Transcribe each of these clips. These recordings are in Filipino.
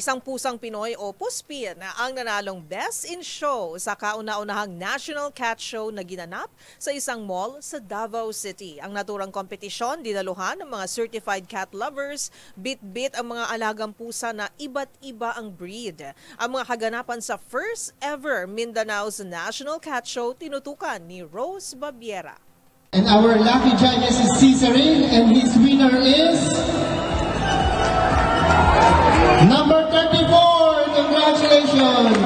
isang pusang Pinoy o Puspin na ang nanalong Best in Show sa kauna-unahang National Cat Show na ginanap sa isang mall sa Davao City. Ang naturang kompetisyon, dinaluhan ng mga certified cat lovers, bit-bit ang mga alagang pusa na iba't iba ang breed. Ang mga kaganapan sa first ever Mindanao's National Cat Show tinutukan ni Rose Babiera. And our lucky judges is Cesarin, and his winner is number 34. Congratulations!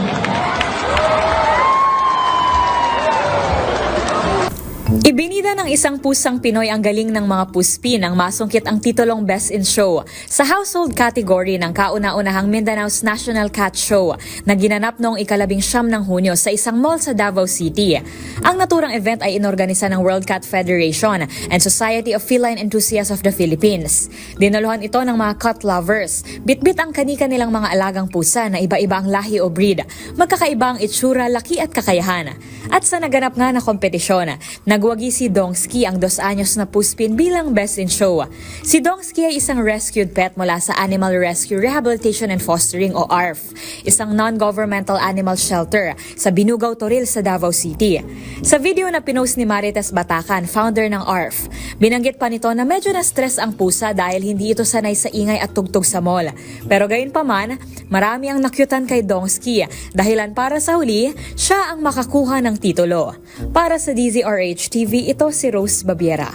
Ibinida ng isang pusang Pinoy ang galing ng mga puspin nang masungkit ang titulong Best in Show sa household category ng kauna-unahang Mindanao's National Cat Show na ginanap noong 19 ng Hunyo sa isang mall sa Davao City. Ang naturang event ay inorganisa ng World Cat Federation and Society of Feline Enthusiasts of the Philippines. Dinaluhan ito ng mga cat lovers. Bitbit ang kani-kanilang mga alagang pusa na iba-iba ang lahi o breed, magkakaiba ang itsura, laki at kakayahan. At sa naganap nga na kompetisyon, nagwagi si Dongsky ang 2 anyos na puspin bilang Best in Show. Si Dongsky ay isang rescued pet mula sa Animal Rescue Rehabilitation and Fostering o ARF, isang non-governmental animal shelter sa Binugaw, Toril sa Davao City. Sa video na pinost ni Marites Batacan, founder ng ARF, binanggit pa nito na medyo na-stress ang pusa dahil hindi ito sanay sa ingay at tugtog sa mall. Pero gayunpaman, marami ang nakyutan kay Dongsky dahilan para sa huli, siya ang makakuha ng titulo. Para sa DZRH TV, ito si Rose Babiera.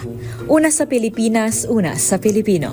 Una sa Pilipinas, una sa Pilipino.